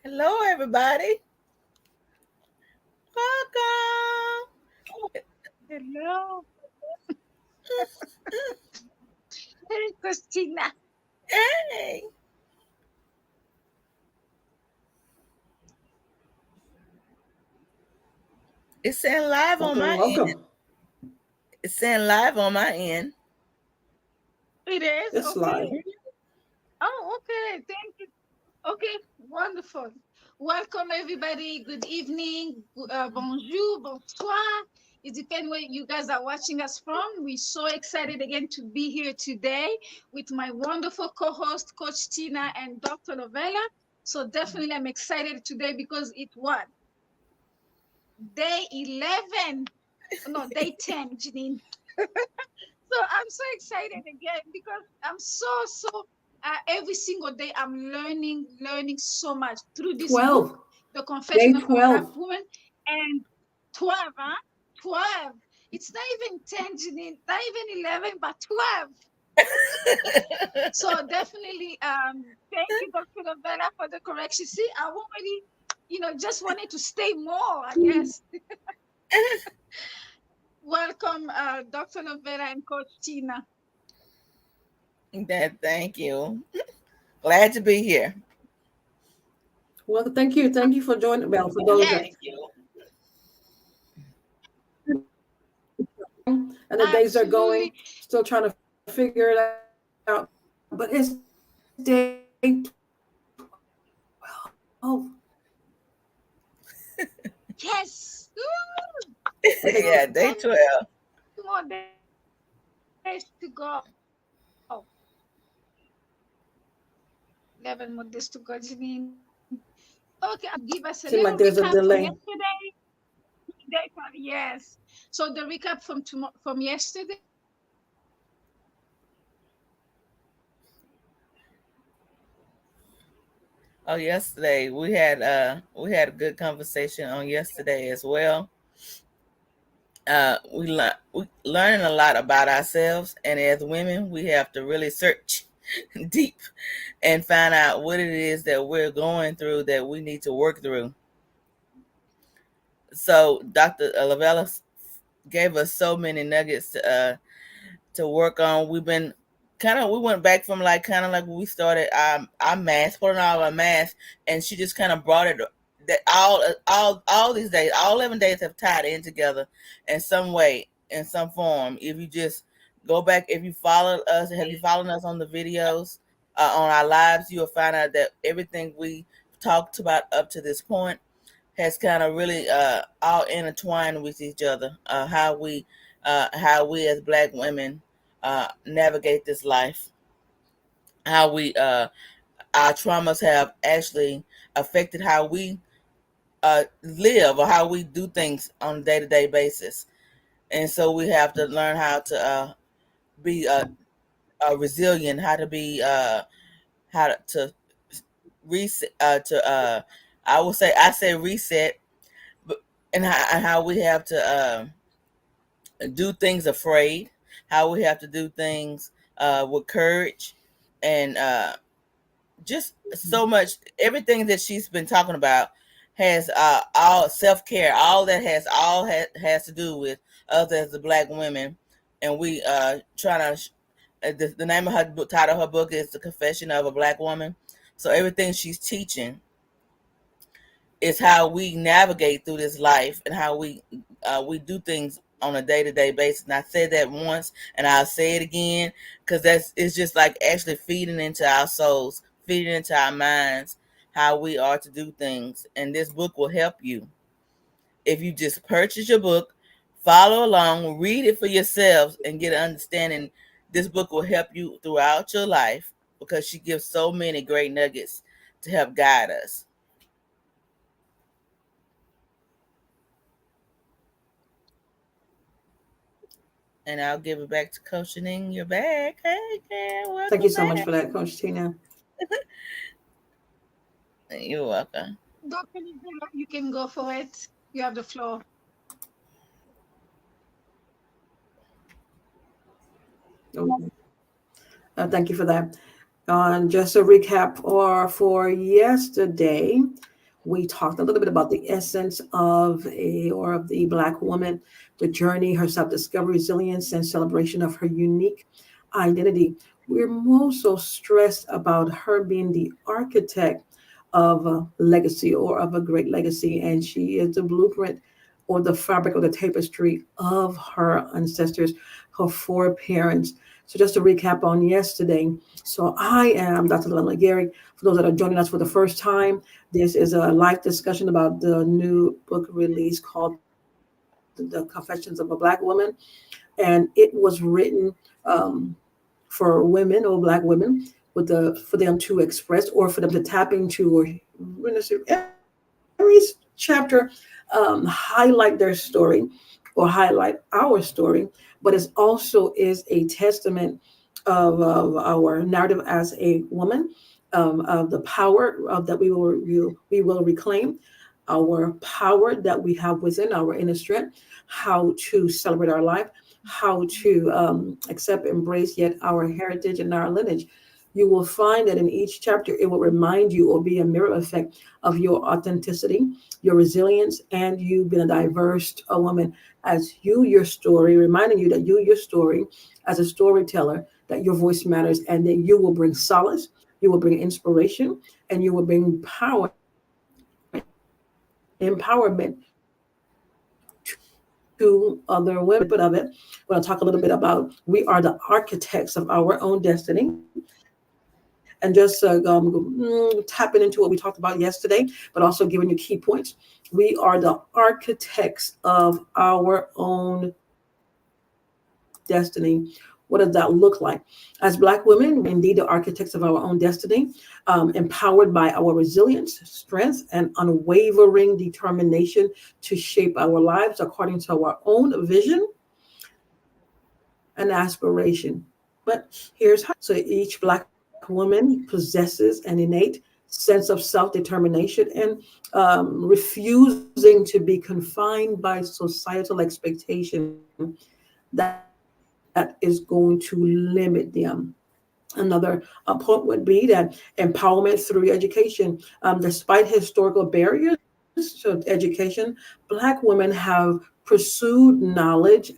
Hello, everybody. Welcome. Hello. Hey, Christina. Hey. It's saying live on Welcome, my end. welcome. It's saying live on my end. It is? It's live. Okay. Oh, okay. Thank you. Okay, wonderful. Welcome, everybody. Good evening. Bonjour, bonsoir. It depends where you guys are watching us from. We're so excited again to be here today with my wonderful co-host, Coach Tina and Dr. Lovella. So definitely I'm excited today because it what? Day 11. No, day 10, Jeanine. So I'm so excited again because I'm so every single day I'm learning so much through this book, 12. The Day Confession of a Black 12. Woman, and 12, huh? 12. It's not even 10, Janine, not even 11, but 12. So definitely, thank you, Dr. Novella, for the correction. See, I already, just wanted to stay more, I guess. Welcome, Dr. Novella and Coach Tina. Thank you. Glad to be here. Well, thank you. Thank you for joining. Well, for those that Yes, and the days are going, absolutely. still trying to figure it out. But it's day 12. Yes. Woo! Yeah, day 10 12. more days to go. 11 more days to go, Janine. Okay, I'm going to give us a little Seems like recap there's a from delay. yesterday. Yes. So the recap from yesterday. Oh, yesterday we had a good conversation on yesterday as well. We learning a lot about ourselves, and as women, we have to really search deep and find out what it is that we're going through that we need to work through. So Dr. Lavella gave us so many nuggets to work on. We went back from like kind of like when we started our math, putting all our math, and she just kind of brought it that all these days, all 11 days have tied in together in some way, in some form. If you just go back, if you follow us, have you followed us on the videos, on our lives, you will find out that everything we talked about up to this point has kind of really all intertwined with each other. How we as Black women navigate this life, how we our traumas have actually affected how we live or how we do things on a day to day basis, and so we have to learn how to be resilient, how to be to reset I say reset, but and how we have to do things afraid, how we have to do things with courage, and just so much. Everything that she's been talking about has all self care. All that has to do with us as the Black women, and we trying to. The name of her title of her book is The Confession of a Black Woman. So everything she's teaching is how we navigate through this life and how we do things on a day to day basis. And I said that once, and I'll say it again because it's just like actually feeding into our souls, feeding into our minds how we are to do things. And this book will help you if you just purchase your book, follow along, read it for yourselves, and get an understanding. This book will help you throughout your life because she gives so many great nuggets to help guide us. And I'll give it back to Coach Jeanine. You're back. Hey, girl, Thank you welcome so much back. for that, Coach Tina. You're welcome. Dr. Novella, you can go for it. You have the floor. Okay. Thank you for that. Just a recap for yesterday, we talked a little bit about the essence of the Black woman, the journey, her self-discovery, resilience, and celebration of her unique identity. We're more so stressed about her being the architect of a legacy or of a great legacy, and she is the blueprint or the fabric or the tapestry of her ancestors, her foreparents. So just to recap on yesterday, so I am Dr. Lovella Mogere. For those that are joining us for the first time, this is a live discussion about the new book release called The Confessions of a Black Woman. And it was written for women or Black women for them to express or for them to tap into or every chapter highlight their story or highlight our story, but it also is a testament of our narrative as a woman, of the power of that we will reclaim our power that we have within our inner strength, how to celebrate our life, how to accept, embrace yet our heritage and our lineage. You will find that in each chapter, it will remind you or be a mirror effect of your authenticity, your resilience, and you being a diverse woman as your story, reminding you that your story as a storyteller, that your voice matters and that you will bring solace, you will bring inspiration, and you will bring power, empowerment to other women. But of it, we're going to talk a little bit about we are the architects of our own destiny. And just tapping into what we talked about yesterday, but also giving you key points. We are the architects of our own destiny. What does that look like? As Black women, we're indeed the architects of our own destiny, empowered by our resilience, strength, and unwavering determination to shape our lives according to our own vision and aspiration. But here's how. So each Black woman possesses an innate sense of self-determination and refusing to be confined by societal expectation that is going to limit them. Another point would be that empowerment through education. Despite historical barriers to education, Black women have pursued knowledge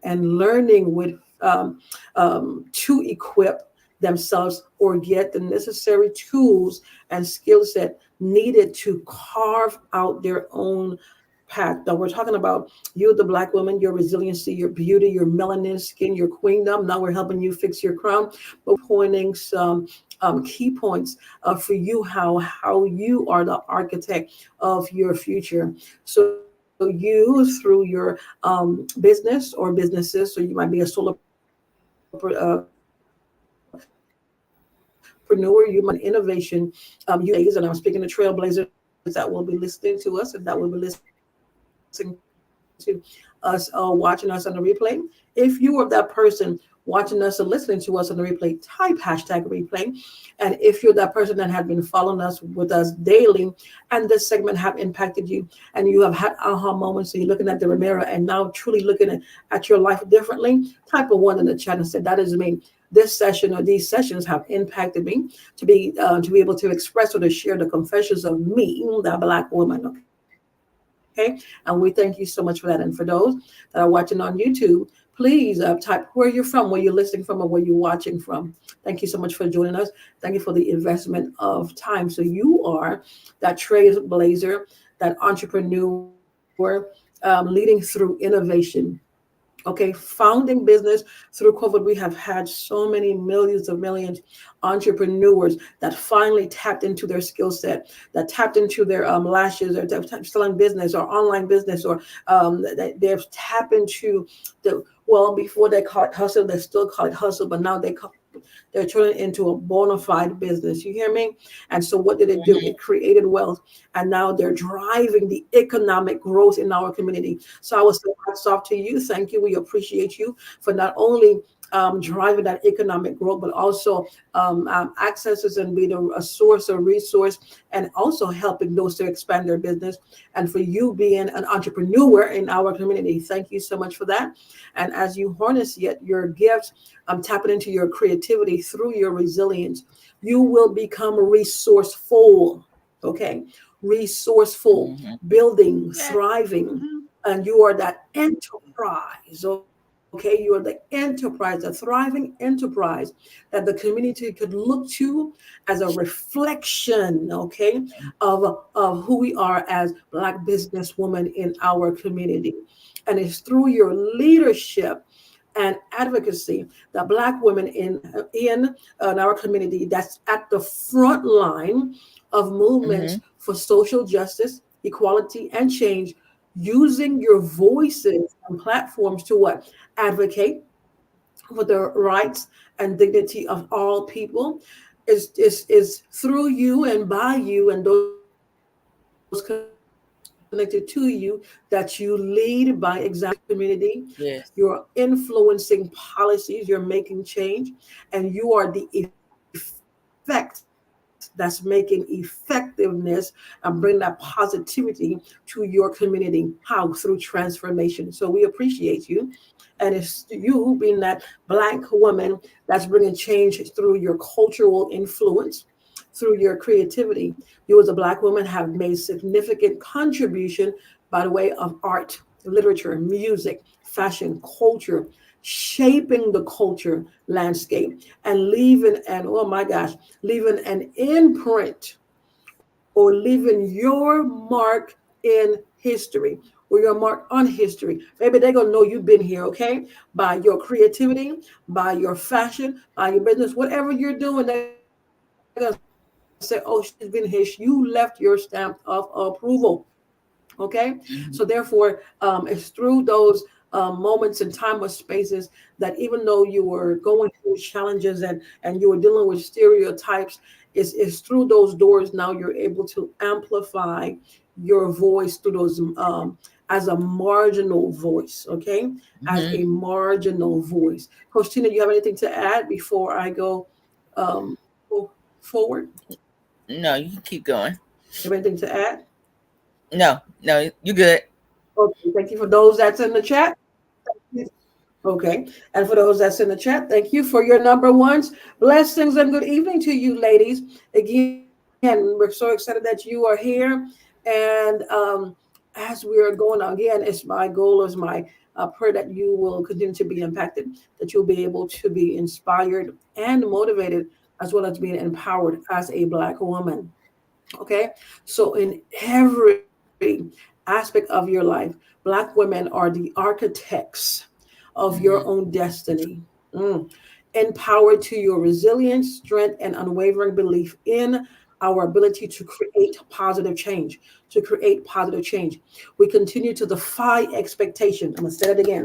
and learning to equip themselves or get the necessary tools and skill set needed to carve out their own path. Now we're talking about you, the Black woman, your resiliency, your beauty, your melanin skin, your queendom. Now we're helping you fix your crown, but pointing some key points for you how you are the architect of your future. So you through your business or businesses, so you might be a solopreneur, you might be an innovation. You and I'm speaking to trailblazers that will be listening to us and that will be listening to us watching us on the replay. If you are that person watching us and listening to us on the replay, type hashtag replay. And if you're that person that had been following us with us daily and this segment have impacted you and you have had aha moments, so you're looking at the mirror and now truly looking at your life differently, type a one in the chat and say, that is me. This session or these sessions have impacted me to be able to express or to share the confessions of me, the Black woman. Okay. And we thank you so much for that. And for those that are watching on YouTube, please type where you're from, where you're listening from, or where you're watching from. Thank you so much for joining us. Thank you for the investment of time. So you are that trailblazer, that entrepreneur, leading through innovation. Okay, founding business through COVID. We have had so many millions entrepreneurs that finally tapped into their skill set, that tapped into their lashes, or selling business or online business, or they've tapped into the well before they call it hustle, they still call it hustle, but now they're turning into a bona fide business. You hear me? And so what did it do? Mhm. It created wealth, and now they're driving the economic growth in our community. So I was so hats off to you. Thank you. We appreciate you for not only driving that economic growth, but also accesses and being a source of resource, and also helping those to expand their business. And for you being an entrepreneur in our community, thank you so much for that. And as you harness yet your gifts, tapping into your creativity through your resilience, you will become resourceful. Okay, resourceful, Mm-hmm. building, Yes. thriving, Mm-hmm. and you are that enterprise. Okay, you are the enterprise, a thriving enterprise that the community could look to as a reflection, okay, of who we are as Black businesswomen in our community. And it's through your leadership and advocacy that Black women in our community that's at the front line of Mm-hmm. movements for social justice, equality, and change, using your voices and platforms to what? Advocate for the rights and dignity of all people. Is through you and by you and those connected to you that you lead by example in your community. You're Yes. influencing policies, you're making change, and you are the effect that's making effectiveness and bring that positivity to your community. How? Through transformation. So we appreciate you. And it's you being that Black woman that's bringing change through your cultural influence, through your creativity. You, as a Black woman, have made significant contribution by the way of art, literature, music, fashion, culture, shaping the culture landscape and leaving an, oh my gosh, leaving an imprint or leaving your mark in history or your mark on history. Maybe they're gonna know you've been here, okay? By your creativity, by your fashion, by your business, whatever you're doing, they're gonna say, oh, she's been here. You left your stamp of approval. Okay, so therefore, Mm-hmm. it's through those moments and time or spaces that even though you were going through challenges and you were dealing with stereotypes, is through those doors now you're able to amplify your voice through those as a marginal voice. Okay, as Mm-hmm. a marginal voice. Coach Tina, you have anything to add before I go forward? No, you can keep going. You have anything to add? No, no, you good. Okay, thank you for those that's in the chat. Okay. And for those that's in the chat, thank you for your number ones. Blessings and good evening to you, ladies. Again, we're so excited that you are here. And as we are going on, again, it's my goal, is my prayer that you will continue to be impacted, that you'll be able to be inspired and motivated, as well as being empowered as a Black woman. Okay. So, in every aspect of your life, Black women are the architects of your Mm-hmm. own destiny. Mm. Empowered to your resilience, strength, and unwavering belief in our ability to create positive change. To create positive change. We continue to defy expectation. I'm going to say it again.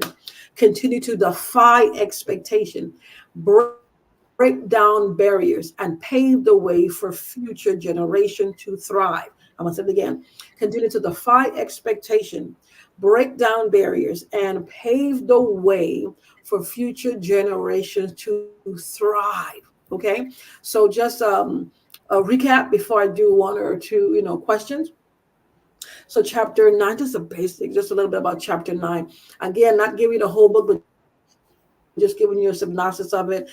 Continue to defy expectation. Break down barriers and pave the way for future generation to thrive. I'm going to say it again. Continue to defy expectation, break down barriers, and pave the way for future generations to thrive. Okay, so just a recap before I do one or two, questions. So chapter 9, just a basic, just a little bit about chapter 9. Again, not giving you the whole book, but just giving you a synopsis of it,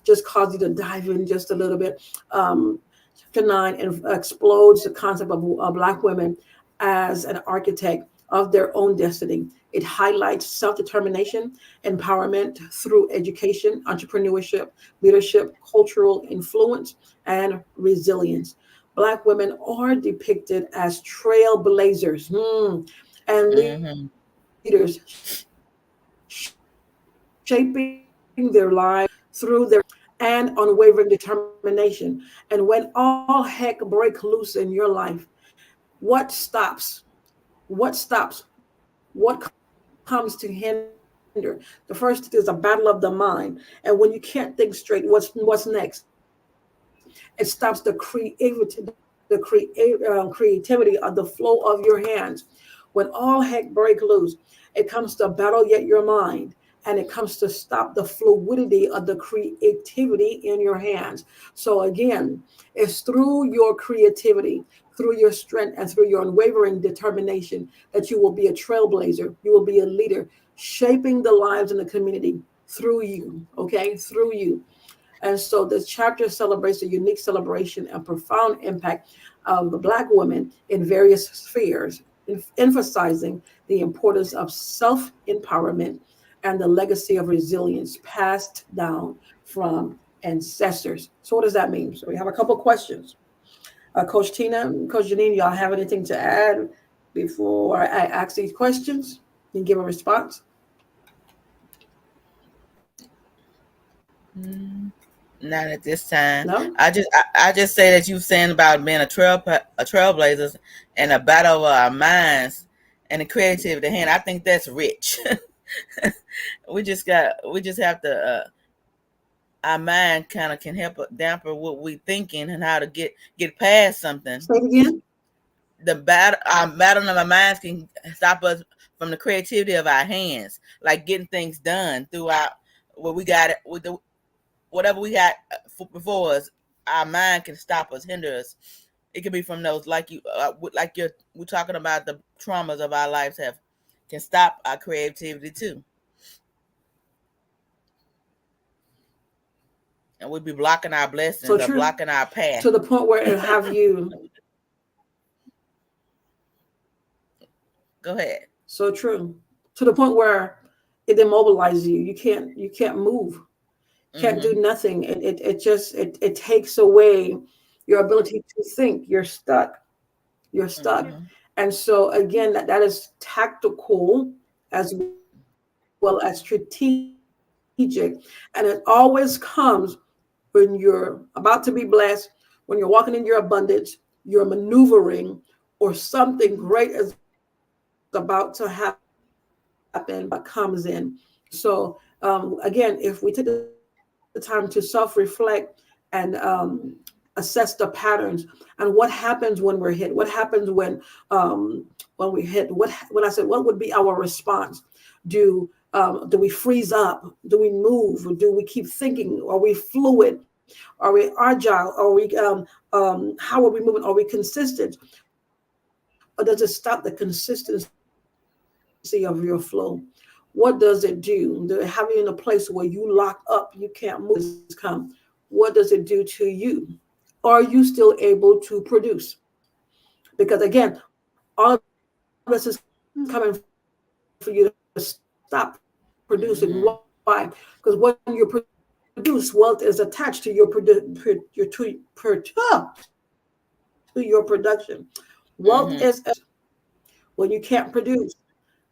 just cause you to dive in just a little bit. Chapter 9 explodes the concept of Black women as an architect of their own destiny. It highlights self-determination, empowerment through education, entrepreneurship, leadership, cultural influence, and resilience. Black women are depicted as trailblazers and Mm-hmm. leaders, shaping their lives through their resilience and unwavering determination. And when all heck break loose in your life, what stops? What stops? What comes to hinder? The first is a battle of the mind. And when you can't think straight, what's next? It stops the creativity of the flow of your hands. When all heck break loose, it comes to battle yet your mind. and it comes to stop the fluidity of the creativity in your hands. So again, it's through your creativity, through your strength, and through your unwavering determination that you will be a trailblazer. You will be a leader, shaping the lives in the community through you. Okay, through you. And so this chapter celebrates a unique celebration and profound impact of the Black women in various spheres, emphasizing the importance of self empowerment and the legacy of resilience passed down from ancestors. So, what does that mean? So, we have a couple of questions. Coach Tina, Coach Jeanine, y'all have anything to add before I ask these questions and give a response? Mm, not at this time. No? I just say that you saying about being a trailblazers and a battle of our minds and the creativity at hand. I think that's rich. We just have to our mind kind of can help damper what we thinking and how to get past something. Say it again. The battle our battle of our minds can stop us from the creativity of our hands, like getting things done throughout what we got with the whatever we got before us. Our mind can stop us, hinder us. It could be from those like you're we're talking about the traumas of our lives have can stop our creativity too, and we'd be blocking our So blessings or true. blocking our path. To the point where it have you Go ahead. so true. To the point where it immobilizes you. You can't move, can't do Mm-hmm. nothing. It takes away your ability to think. You're stuck. You're stuck. Mm-hmm. And so again, that is tactical as well as strategic. And it always comes when you're about to be blessed, when you're walking in your abundance, you're maneuvering, or something great is about to happen, but something comes in. So again, if we take the time to self-reflect and assess the patterns and what happens when we're hit, what happens when we hit, when I said what would be our response? Do we freeze up? Do we move? Do we keep thinking? Are we fluid? Are we agile? Are we how are we moving? Are we consistent? Or does it stop the consistency of your flow? What does it do? Do it have you in a place where you lock up, you can't move when the crisis come? What does it do to you? Are you still able to produce? Because again, all of this is coming for you to stop producing. Why? Because when you produce, wealth is attached to your production. Wealth is attached to your production. When you Mm-hmm. can't produce,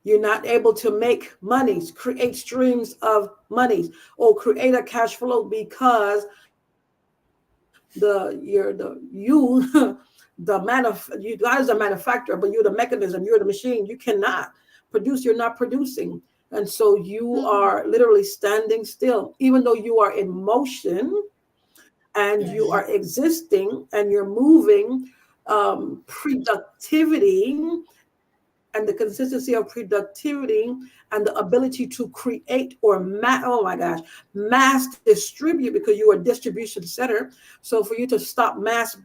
you're not able to make monies, create streams of monies, or create a cash flow because you God is a manufacturer, but you're the mechanism, you're the machine. You cannot produce, you're not producing. And so you are literally standing still, even though you are in motion and you Mm-hmm. are existing and you're moving. Productivity and the consistency of productivity and the ability to create or oh my gosh, mass distribute, because you are a distribution center. So for you to stop mass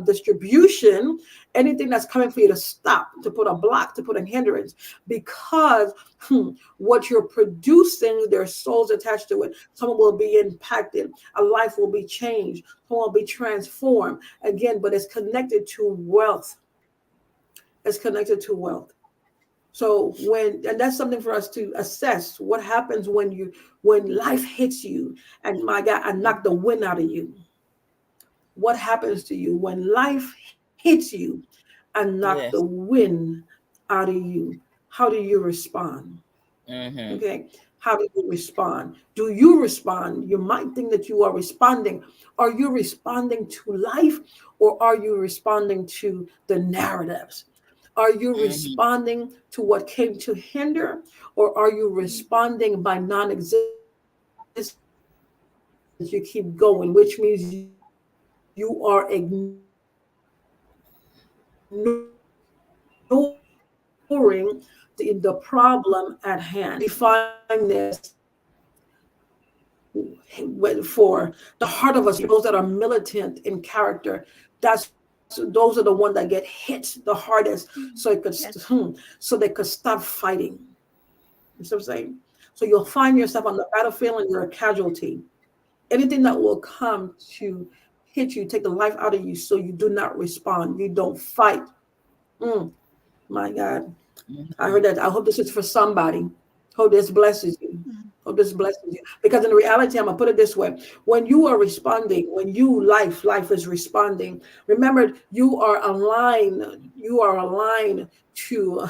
distribution, anything that's coming for you to stop, to put a block, to put a hindrance, because what you're producing, there's souls attached to it. Someone will be impacted, a life will be changed, someone will be transformed again, but it's connected to wealth. It's connected to wealth. So and that's something for us to assess. What happens when life hits you and my God, I knock the wind out of you? What happens to you when life hits you and knock the Yes. wind out of you? How do you respond? Mm-hmm. Okay. How do you respond? Do you respond? You might think that you are responding. Are you responding to life, or are you responding to the narratives? Are you Mm-hmm. responding to what came to hinder, or are you responding by non existence? You keep going, which means you are ignoring the problem at hand. You are ignoring the problem at hand. Define this. for the heart of us, those that are militant in character, those are the ones that get hit the hardest, Yes. so they could stop fighting. You see what I'm saying? So you'll find yourself on the battlefield and you're a casualty. Anything that will come to hit you, take the life out of you, so you do not respond, you don't fight. Mm, my God. I Mhm. heard that. I hope this is for somebody. Hope this blesses you. Hope this blesses you. Because in reality, I'm gonna put it this way: when you are responding, when life is responding. Remember, you are aligned. You are aligned to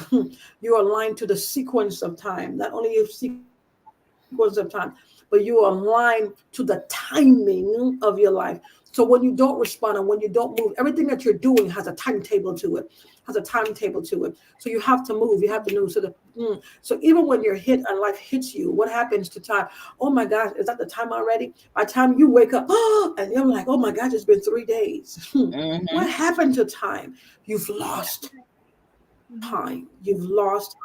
you are aligned to the sequence of time. Not only your sequence of time, but you are aligned to the timing of your life. So when you don't respond and when you don't move, everything that you're doing has a timetable to it. Has a timetable to it. So you have to move. You have to move. So even when you're hit and life hits you, what happens to time? Oh my gosh, is that the time already? By the time you wake up, and you're like, oh my gosh, it's been 3 days. What Mhm. happened to time? You've Yeah. lost Mhm. time. You've lost.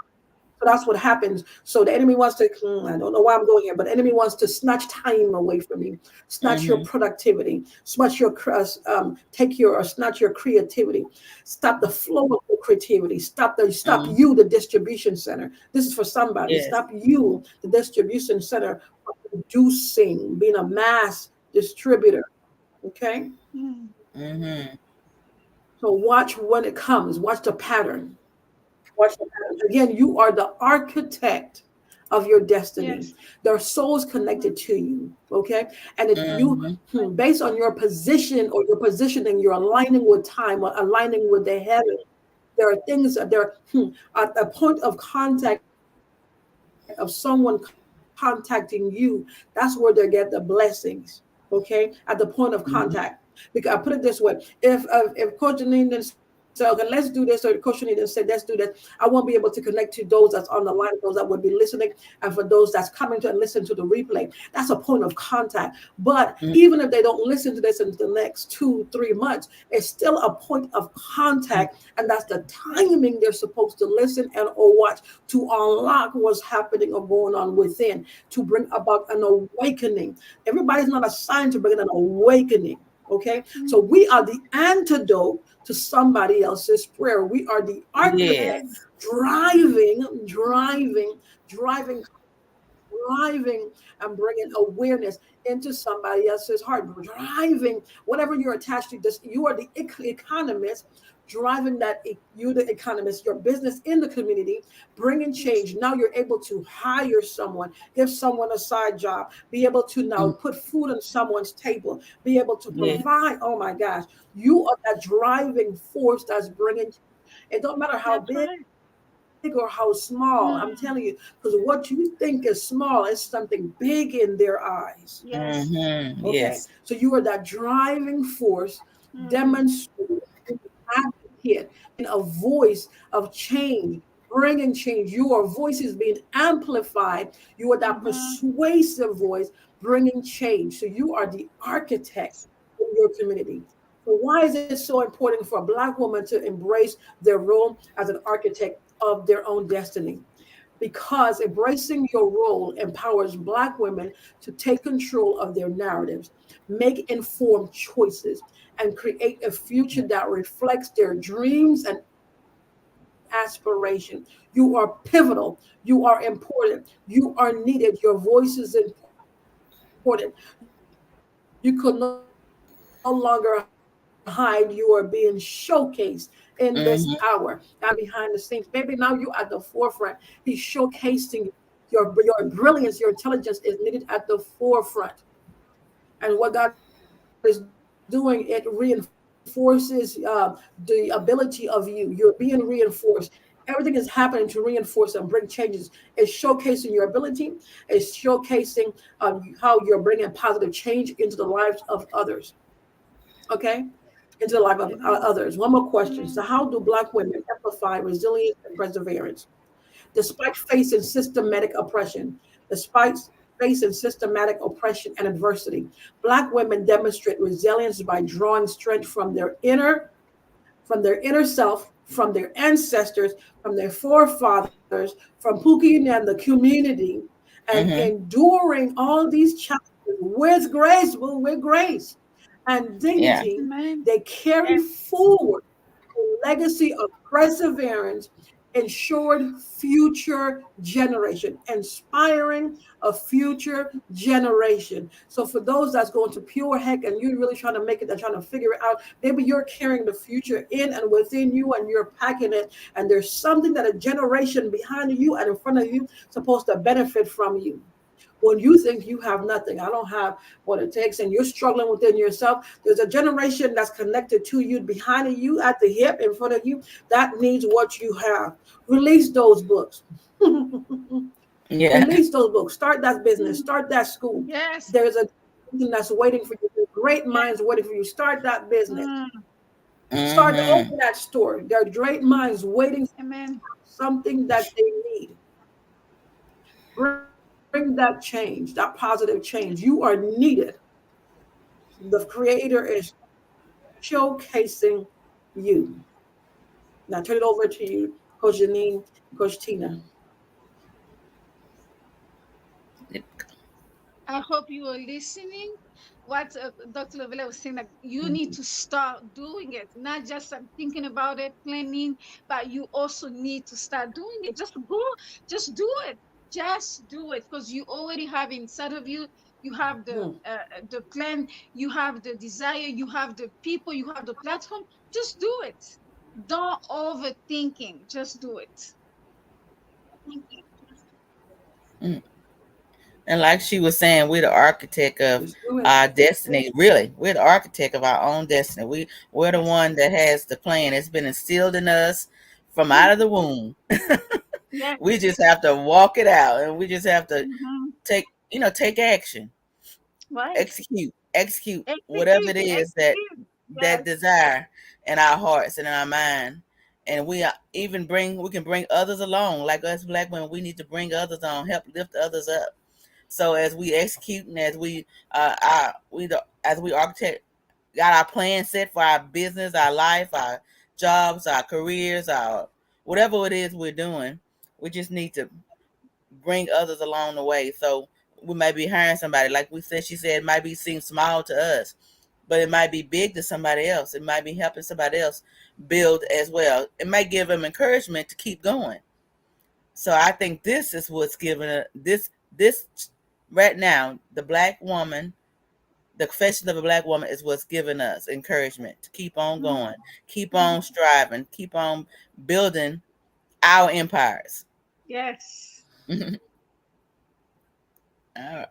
So that's what happens. So the enemy wants to, I don't know why I'm going here, but the enemy wants to snatch time away from you, snatch your Mhm. productivity, take your, or snatch your creativity, stop the flow of your creativity, stop Mhm. you, the distribution center. This is for somebody. Yes. Stop you, the distribution center, from producing, being a mass distributor. Okay. Mhm. Mhm. So watch when it comes, watch the pattern. Watch the pattern. Again, you are the architect of your destiny. Yes. There are souls Mhm. connected to you. Okay. And if you, Mhm. based on your position or your positioning, you're aligning with time or aligning with the heaven. There are things that there, at the point of contact of someone contacting you, that's where they get the blessings. Okay. At the point of contact. Because I put it this way: if Coach Jeanine didn't say, okay, let's do this, or Coach Jeanine didn't say, let's do this, I won't be able to connect to those that's on the line, those that would be listening, and for those that's coming to and listen to the replay. That's a point of contact. But even if they don't listen to this in the next 2-3 months, it's still a point of contact, and that's the Yes. timing they're supposed to listen and or watch to unlock what's happening or going on within, to bring about an awakening. Everybody's not assigned to bring an awakening. Okay, so Mhm. we are the antidote to somebody else's prayer. We are the architect Yes. Yes. driving, driving and bringing awareness into somebody else's heart, driving whatever you're attached to. This, you are the economist, driving you the economist, your business in the community, bringing Yes. change. Now you're able to hire someone, give someone a side job, be able to now Mhm. put food on someone's table, be able to Yes. Yes. provide. Oh my gosh, you are that driving force that's bringing. It don't matter how That's big right. or how small. I'm telling you, Mm. because what you think is small is something big in their eyes. Yes. Okay, Mhm. so you Yes. are that driving force, Mm. demonstrating, advocate, being a voice of change, bringing change. Your voice is being amplified. You are that Mhm. persuasive voice bringing change. So you are the architect in your community. So why is it so important for a Black woman to embrace their role as an architect of their own destiny? Because embracing your role empowers Black women to take control of their narratives, make informed choices, and create a future that reflects their dreams and aspirations. You are pivotal. You are important. You are needed. Your voice is important. You could no longer hide. You are being showcased in this hour. Now behind the scenes. Maybe now you at the forefront. He's Mhm. showcasing your brilliance, your intelligence is needed at the forefront. And what God is doing, it reinforces the ability of you. You're being reinforced. Everything is happening to reinforce and bring changes. It's showcasing your ability. It's showcasing how you're bringing positive change into the lives of others. Okay, into the life of others. One more question. So, how do Black women Mm. amplify resilience and perseverance? Despite facing systematic oppression, despite facing systematic oppression and adversity, Black women demonstrate resilience by drawing strength from their inner self, from their ancestors, from their forefathers, from Pookie and the community, and Mhm. enduring all these challenges with grace, with grace and Yeah. dignity, Amen. they carry Yes. forward a legacy of perseverance, ensured future generation, inspiring a future generation. So for those that's going to pure heck and you're really trying to make it and trying to figure it out, maybe you're carrying the future in and within you and you're packing it, and there's something that a generation behind you and in front of you supposed to benefit from you. When you think you have nothing, I don't have what it takes, and you're struggling within yourself, there's a generation that's connected to you, behind you, at the hip, in front of you, that needs what you have. Release those books. Yeah. Release those books. Start that business. Mm. Start that school. Yes. There's a something that's waiting for you. There's great Yes. minds waiting for you. Start that business. Mm. Start to Mm-hmm. open that store. There are great minds waiting for Amen. something that they need. Bring that change, that positive change. You are needed. The creator is showcasing you. Now turn it over to you, Coach Jeanine, Coach Tina. I hope you are listening. What Dr. Lovella was saying, that you need to start doing it, not just thinking about it, planning, but you also need to start doing it. Just go, just do it. Just do it because you already have inside of you. You have the plan, you have the desire, you have the people, you have the platform. Just do it. Don't overthinking. Just do it. Mm. And like she was saying, we're the architect of Just do it. our destiny. Really, we're the architect of our own destiny. We're the one that has the plan. It's been instilled in us from out of the womb. Yes. We just have to walk it out, and we just have to Mm-hmm. take action, Right. execute whatever Execute, it is that execute. that Yes. desire in our hearts and in our mind. And we can bring others along, like us black women. We need to bring others on, help lift others up. So as we execute and as we architect, got our plan set for our business, our life, our jobs, our careers, our whatever it is we're doing, we just need to bring others along the way. So we might be hiring somebody, like we said, she said, it might be seem small to us, but it might be big to somebody else. It might be helping somebody else build as well. It might give them encouragement to keep going. So I think this is what's giving this right now. The black woman, the confession of a black woman, is what's giving us encouragement to keep on going, keep on Mhm. striving, keep on building our empires. Yes. All right,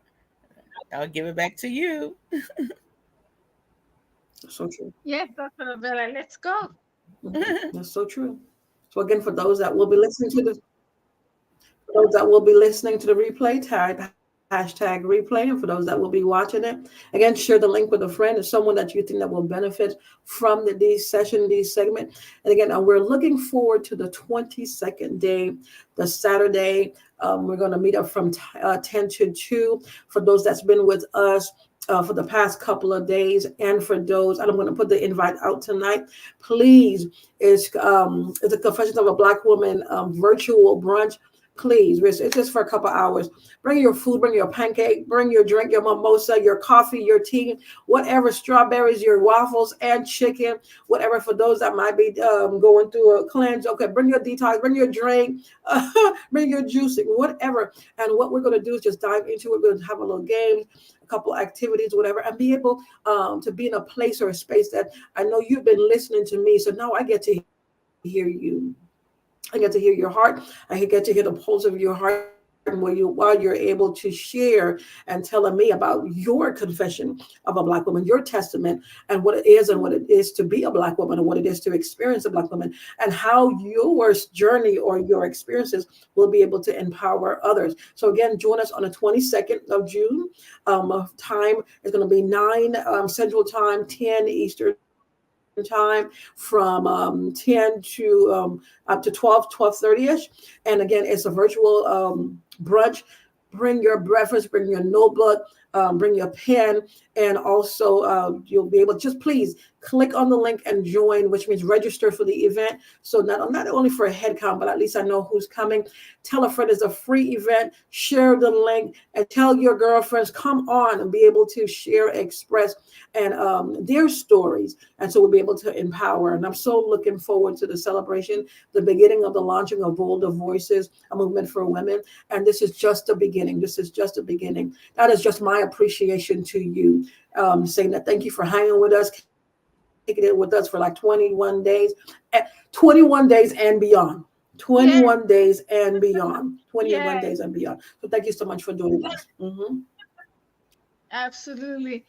I'll give it back to you. So true. Yes, Dr. Bella, let's go. That's so true. So again, for those that will be listening to the for those that will be listening to the replay, tag hashtag replay. And for those that will be watching it, again, share the link with a friend or someone that you think that will benefit from these session, these segment. And again, we're looking forward to the 22nd day, the Saturday. We're going to meet up from 10 to 2 for those that's been with us for the past couple of days. And for those, and I'm going to put the invite out tonight. Please, it's a Confessions of a Black Woman virtual brunch. Please, it's just for a couple hours. Bring your food, bring your pancake, bring your drink, your mimosa, your coffee, your tea, whatever, strawberries, your waffles and chicken, whatever. For those that might be going through a cleanse, okay, bring your detox, bring your drink, bring your juicing, whatever. And what we're going to do is just dive into it. We're going to have a little game, a couple activities, whatever, and be able to be in a place or a space that I know you've been listening to me. So now I get to hear you. I get to hear your heart. I get to hear the pulse of your heart, and while you're able to share and telling me about your confession of a Black woman, your testament, and what it is and what it is to be a Black woman, and what it is to experience a Black woman, and how your journey or your experiences will be able to empower others. So again, join us on the 22nd of June. Time is going to be 9 Central Time, 10 Eastern Time, from 10 to up to 12:30 ish. And again, it's a virtual brunch. Bring your breakfast, bring your notebook, bring your pen, and also you'll be able to just please click on the link and join, which means register for the event. So not only for a head count, but at least I know who's coming. Tell a friend it's a free event. Share the link and tell your girlfriends, come on and be able to share, express, and their stories. And so we'll be able to empower. And I'm so looking forward to the celebration, the beginning of the launching of Bolder Voices, a movement for women. And this is just the beginning. This is just the beginning. That is just my appreciation to you, saying that thank you for hanging with us, kicking it with us for like 21 days, 21 days and beyond. 21 days and beyond. 21 days and beyond. So thank you so much for doing that. Absolutely.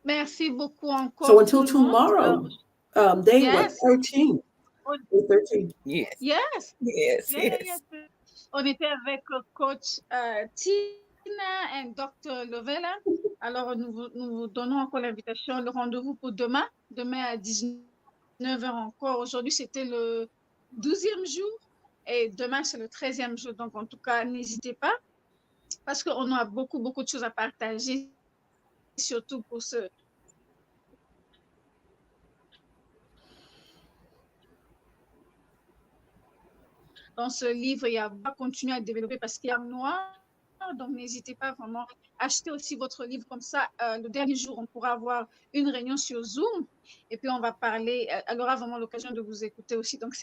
Merci beaucoup encore. So until tomorrow, day what? 13. Day 13. Yes. Yes. Yes. Yes. On était avec Coach Tina and Dr. Lovella. Alors, nous vous donnons encore l'invitation, le rendez-vous pour demain à 19h encore. Aujourd'hui, c'était le 12e jour et demain, c'est le 13e jour. Donc, en tout cas, n'hésitez pas parce qu'on a beaucoup de choses à partager, surtout pour ce... Dans ce livre, il y a à continuer à développer parce qu'il y a noir. Donc, n'hésitez pas vraiment à acheter aussi votre livre. Comme ça, le dernier jour, on pourra avoir une réunion sur Zoom. Et puis, on va parler. Elle aura vraiment l'occasion de vous écouter aussi. Donc,